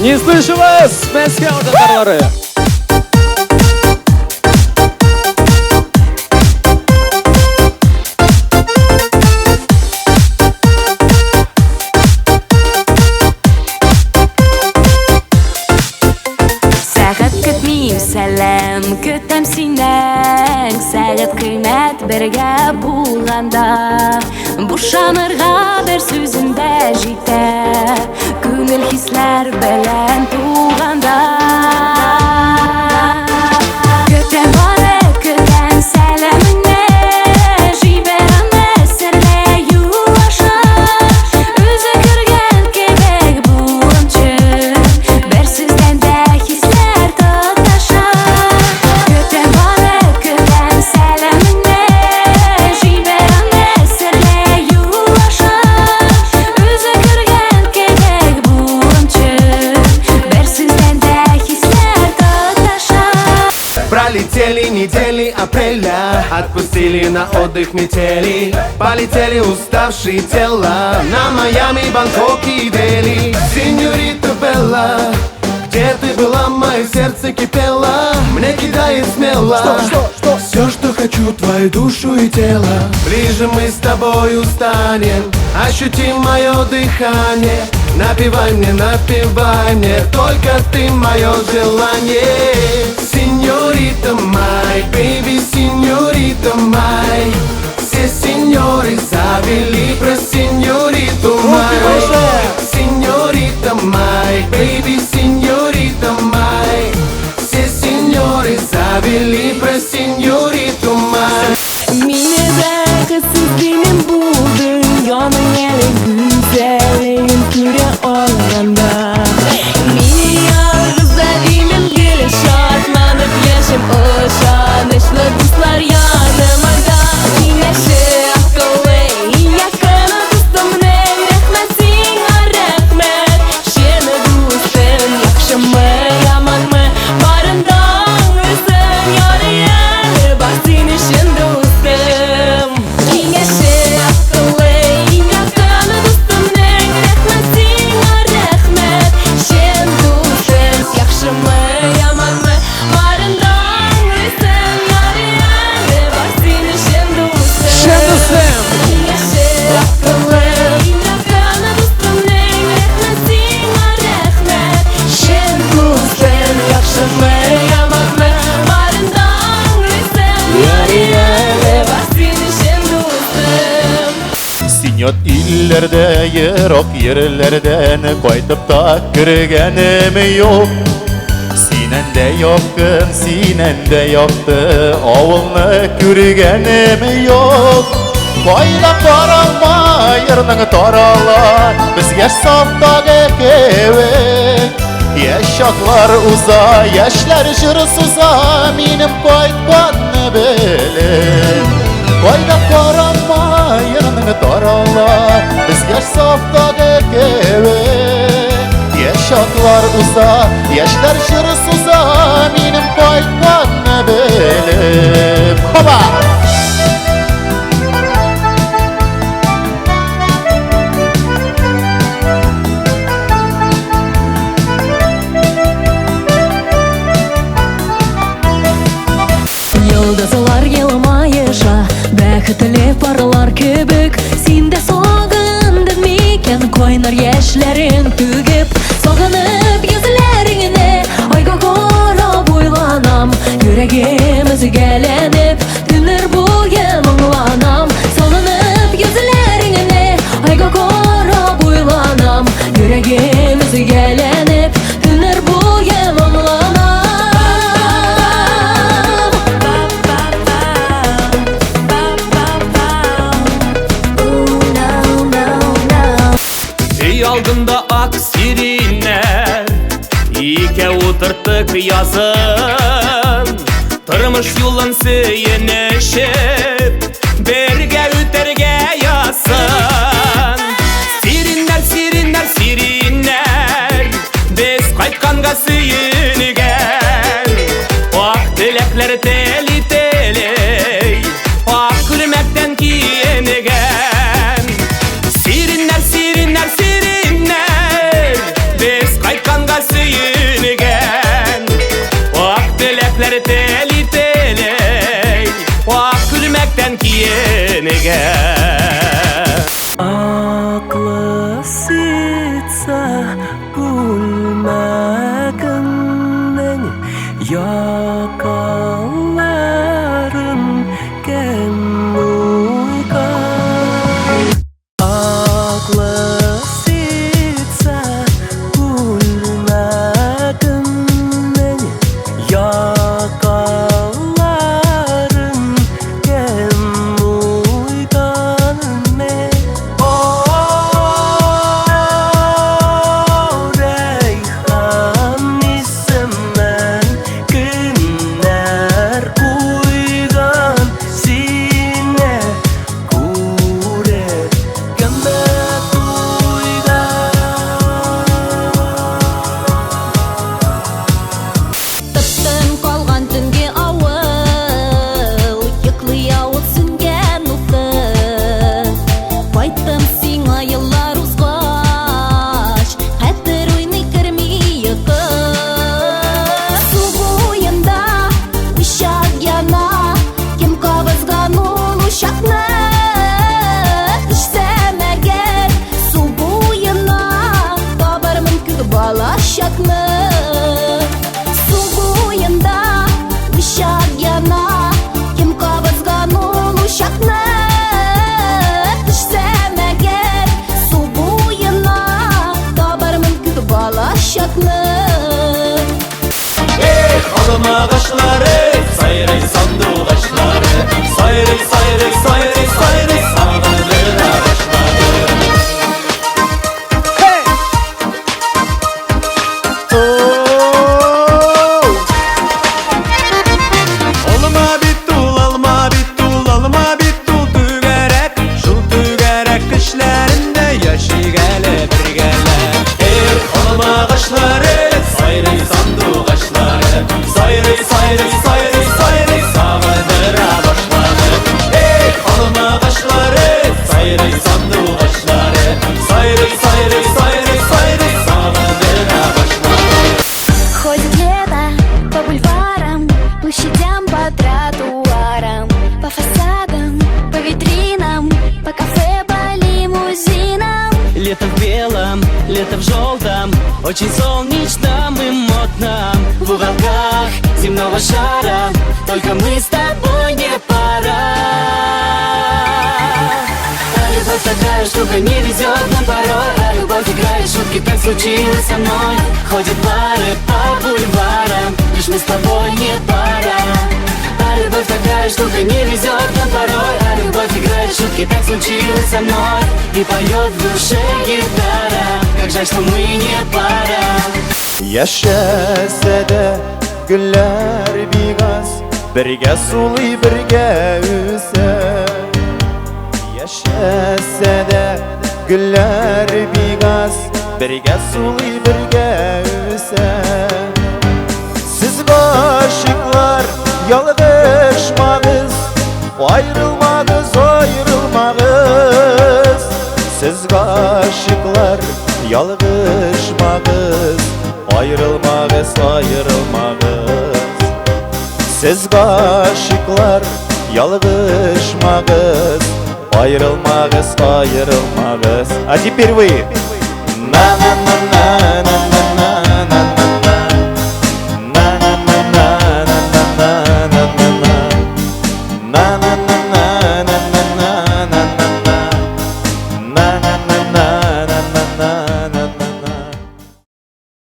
Не слышу вас, Мәскеу татарлары. Сәғат көтмейм сәлем көтем синен, сәғат қимет бірге болғанда, бушанырға бір сөзінде жете, көңіл хисләр белән туғанда. Көтем бары көтем сәлеміне, жиберәмә сәрле юаша, өзі көрген кебек буынчы, бір сөзден дә хисләр тоташа. Көтем бары көтем сәлеміне, жиберәмә сәрле юаша, өзі көрген кебек буынчы, бір сөзден дә хисләр тоташа. Пролетели недели апреля, отпустили на отдых метели, полетели уставшие тела на Майами, Бангкок и Дели. Сеньорита Белла, где ты была, мое сердце кипело, мне кидает смело. Все, что хочу, твою душу и тело. Ближе мы с тобой станем, ощутим мое дыхание. Напевай мне, только ты мое желание. Сеньорита май, baby, сеньорита май. Все сеньоры завели про сеньориту май. Сеньорита май, baby, сеньорита май. Все сеньоры завели про сеньориту май. Mine de kısızlığım bu dünyanın eli güzelliğin türe olanda. Mine yargızlarımın gülü şartlanıp yaşım ışanışlı dostlar yanımda. Yine akıllı yakına dostum ne rahmetin rahmet. Şeni dostum yakşımı yaman mı barından ısın yarı yarı bak seni şen dostum. Yine akıllı yakına dostum ne rahmetin rahmet. Şen dostum yakşımı yaman mı barından ısın yarı yarı bak seni şen dostum. Şen dostum. Yine akıllı yakına dostum ne rahmetin rahmet. Şen dostum yakşımı yaman mı barından ısın yarı yarı bak seni şen dostum. Sinyor illerde, yirok yerlerden koytup da kırgenim yok. Sinende yoktun, sinende yoktu, oğulnu kürgenim yok. Koyla koralma, yırnığı torala, biz yaş saftağı kevek. Yaşaklar uza, yaşlar jırsuza, minim koytmanı bilin. Koyla koralma, yırnığı torala, biz yaş saftağı kevek. Yaşaklar uza, yaşlar jırsuza, minim koytmanı bilin. Hopa! Yıldızlar yılmayışa, bәхетле паралар кебек. Синде сагындың микән, кайнар яшьләрең түгеп. Сагынып йөзләреңне, айга карап уйланам. Йөрәгем өзгәләнеп, төннәр буе моңланам. Сагынып йөзләреңне, айга карап уйланам. Йөрәгем өзгәләнеп, төннәр буе моңланам. Ey aldığında aksirine İke oturttuk yazın Tırmış yolun sıyınışıp Berge üterge yazın Sirinler, sirinler, sirinler Biz kaytkanga sıyınıgen Ak dilekler teli teli Ak gülmekten kiyinigen Sirinler, sirinler, sirinler Biz kaytkanga sıyınıgen бірге. Акласыца күлмәгеннең якаларын кем уйган. Акласыца күлмәгеннең якаларын кем уйган. Alma ağaçları, sayrı sandık ağaçları, sayrı sayrı sayrı sayrı sağlanır ağaçları. Hey! Olma bittul, alma bittul, alma bittul tügerek, şu tügerek kışlarında yaşı gele bir gele. Olma ağaçları, sayrı sandık ağaçları, sayrı sayrı sayrı sayrı sağlanır ağaçları. Alma ağaçları, sayrı sandık ağaçları, sayrı sayrı sayrı sayrı sağlanır ağaçları. Ходит лето по бульварам, площадям, по тротуарам, по фасадам, по витринам, по кафе, по лимузинам. Лето в белом, лето в желтом, очень солнечном и модном. В уголках земного шара только мы с тобой не пара. А любовь такая штука, не везет нам порой. А любовь играет шутки, так случилось со мной. Ходят пары по бульварам, лишь мы с тобой не пара. А любовь такая штука, не везет нам порой. А любовь играет шутки, так случилось со мной. И поет в душе гитара, как жаль, что мы не пара. Яшәсә дә гөлләр бик аз, бергә сулый, бергә үсә. Яшәсә дә гөлләр бик аз, бергә сулый, бергә үсә. Сез гашыйклар ялгышмагыз, аерылмагыз, аерылмагыз. Сез гашыйклар ялгышмагыз, ayrılmağız, ayrılmağız. Siz gashıklar yalgışmağız, ayrılmağız, ayrılmağız. А теперь вы. На на